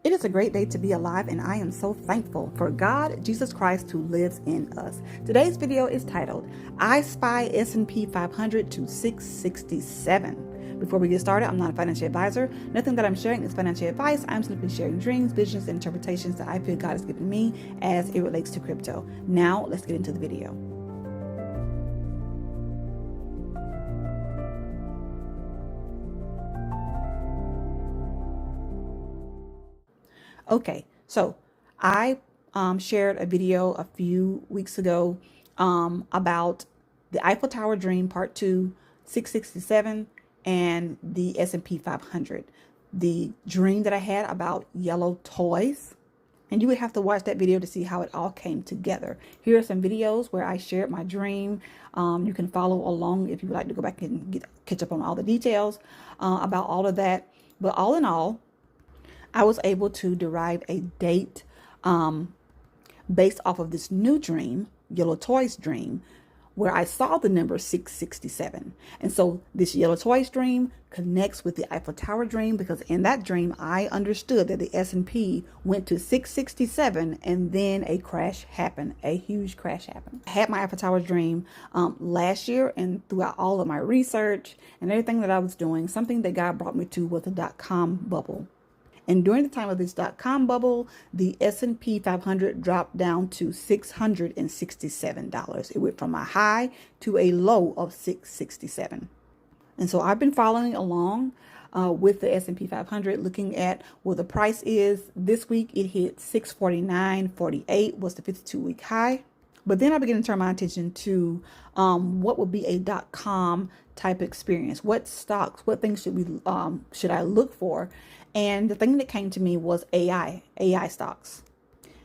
It is a great day to be alive, and I am so thankful for God, Jesus Christ, who lives in us. Today's video is titled, I Spy S&P 500 to 667. Before we get started, I'm not a financial advisor. Nothing that I'm sharing is financial advice. I'm simply sharing dreams, visions, and interpretations that I feel God has given me as it relates to crypto. Now, let's get into the video. Okay, so I shared a video a few weeks ago about the Eiffel Tower Dream Part 2, 667, and the S&P 500. The dream that I had about yellow toys. And you would have to watch that video to see how it all came together. Here are some videos where I shared my dream. You can follow along if you would like to go back and catch up on all the details about all of that. But all in all, I was able to derive a date based off of this new dream, Yellow Toys dream, where I saw the number 667. And so this Yellow Toys dream connects with the Eiffel Tower dream, because in that dream, I understood that the S&P went to 667 and then a crash happened, a huge crash happened. I had my Eiffel Tower dream last year, and throughout all of my research and everything that I was doing, something that God brought me to was the dot-com bubble. And during the time of this dot-com bubble, the S&P 500 dropped down to $667. It went from a high to a low of 667. And so I've been following along with the S&P 500, looking at where the price is. This week, it hit 649.48 was the 52-week high. But then I began to turn my attention to what would be a dot-com type experience. What stocks, what things should I look for? And the thing that came to me was AI stocks.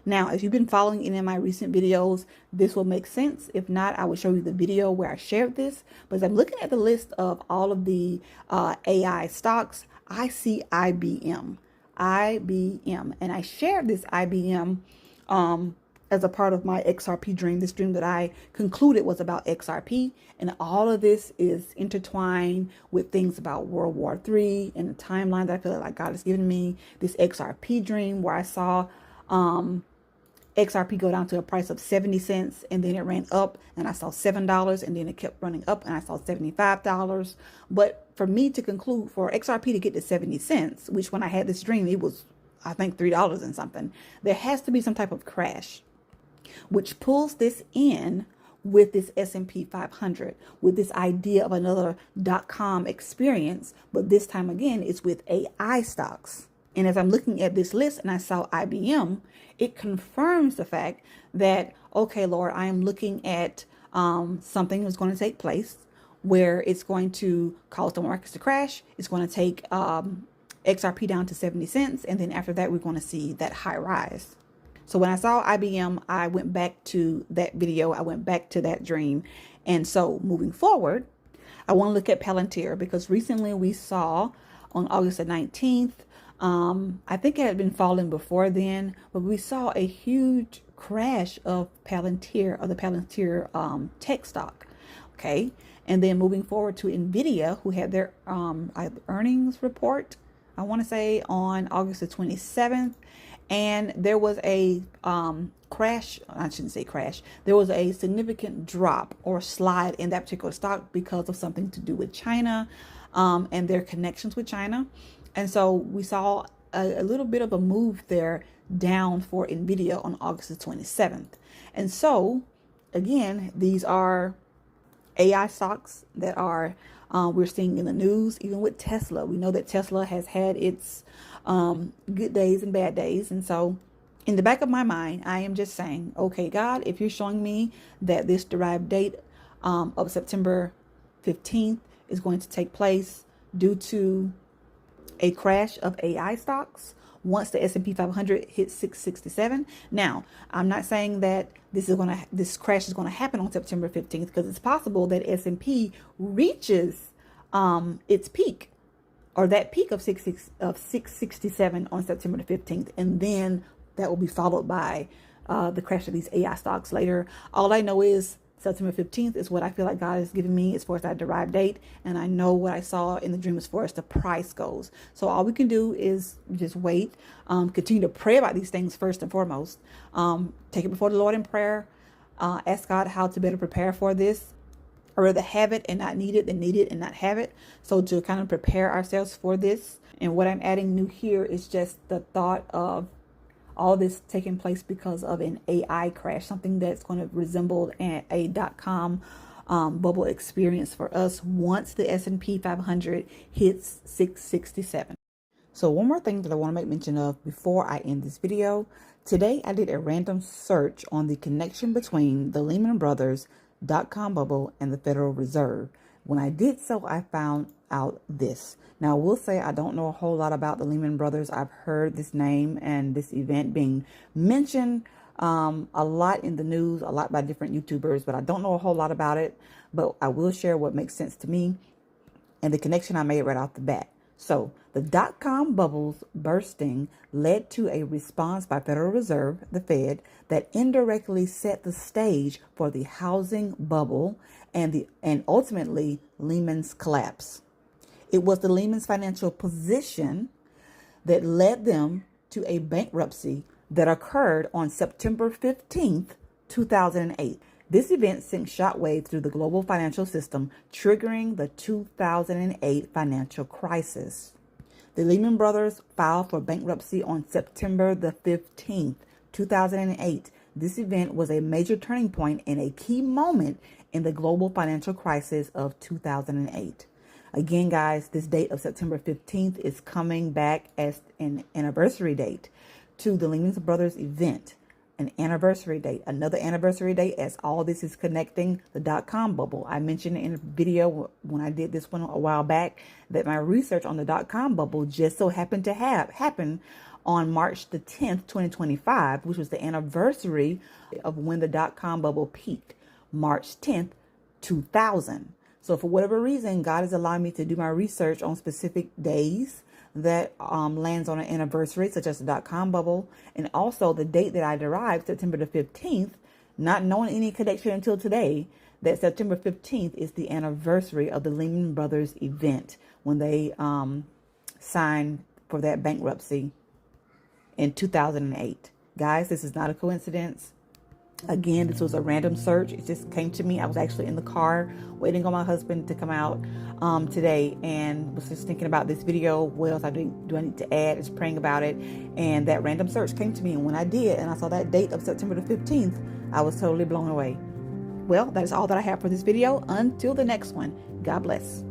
Now, if you've been following any of my recent videos, this will make sense. If not, I will show you the video where I shared this. But as I'm looking at the list of all of the AI stocks, I see IBM. And I shared this IBM as a part of my XRP dream, this dream that I concluded was about XRP. And all of this is intertwined with things about World War III and the timeline that I feel like God has given me. This XRP dream where I saw XRP go down to a price of 70 cents, and then it ran up and I saw $7, and then it kept running up and I saw $75. But for me to conclude, for XRP to get to 70 cents, which when I had this dream, it was, I think, $3 and something, there has to be some type of crash, which pulls this in with this S&P 500, with this idea of another dot-com experience. But this time again, it's with AI stocks. And as I'm looking at this list and I saw IBM, it confirms the fact that, okay, Lord, I am looking at something that's going to take place where it's going to cause the markets to crash. It's going to take XRP down to 70 cents. And then after that, we're going to see that high rise. So when I saw IBM, I went back to that video. I went back to that dream. And so moving forward, I want to look at Palantir, because recently we saw on August the 19th, I think it had been falling before then, but we saw a huge crash of Palantir, of the Palantir tech stock. Okay. And then moving forward to NVIDIA, who had their earnings report, I want to say on August the 27th. And there was a crash. I shouldn't say crash. There was a significant drop or slide in that particular stock because of something to do with China and their connections with China. And so we saw a little bit of a move there down for NVIDIA on August the 27th. And so, again, these are AI stocks that are we're seeing in the news. Even with Tesla, we know that Tesla has had its good days and bad days. And so in the back of my mind, I am just saying, okay, God, if you're showing me that this derived date of September 15th is going to take place due to a crash of AI stocks once the S&P 500 hits 667. Now, I'm not saying that this crash is going to happen on September 15th, because it's possible that S&P reaches its peak, or that peak of 667 on September the 15th, and then that will be followed by the crash of these AI stocks later. All I know is September 15th is what I feel like God is giving me as far as that derived date. And I know what I saw in the dream as far as the price goes. So all we can do is just wait, continue to pray about these things first and foremost. Take it before the Lord in prayer. Ask God how to better prepare for this. Or rather have it and not need it than need it and not have it. So to kind of prepare ourselves for this. And what I'm adding new here is just the thought of all this taking place because of an AI crash, something that's going to resemble a dot-com bubble experience for us once the S&P 500 hits 667. So one more thing that I want to make mention of before I end this video. Today I did a random search on the connection between the Lehman Brothers dot-com bubble and the Federal Reserve. When I did so, I found out this. Now, I will say I don't know a whole lot about the Lehman Brothers. I've heard this name and this event being mentioned a lot in the news, a lot by different YouTubers, but I don't know a whole lot about it. But I will share what makes sense to me and the connection I made right off the bat. So the dot-com bubbles bursting led to a response by Federal Reserve, the Fed, that indirectly set the stage for the housing bubble and ultimately Lehman's collapse. It was the Lehman's financial position that led them to a bankruptcy that occurred on September 15th, 2008. This event sent shockwaves through the global financial system, triggering the 2008 financial crisis. The Lehman Brothers filed for bankruptcy on September the 15th, 2008. This event was a major turning point and a key moment in the global financial crisis of 2008. Again, guys, this date of September 15th is coming back as an anniversary date to the Lehman Brothers event. An anniversary date, another anniversary date, as all this is connecting the dot-com bubble. I mentioned in a video when I did this one a while back that my research on the dot-com bubble just so happened to happen on March the 10th, 2025, which was the anniversary of when the dot-com bubble peaked, March 10th, 2000. So for whatever reason, God is allowing me to do my research on specific days that lands on an anniversary, such as the dot-com bubble, and also the date that I derived, September the 15th, not knowing any connection until today, that September 15th is the anniversary of the Lehman Brothers event when they signed for that bankruptcy in 2008. Guys, this is not a coincidence. Again, this was a random search. It just came to me. I was actually in the car waiting on my husband to come out today and was just thinking about this video. What else do I need to add? Just praying about it. And that random search came to me. And when I did, and I saw that date of September the 15th, I was totally blown away. Well, that is all that I have for this video. Until the next one, God bless.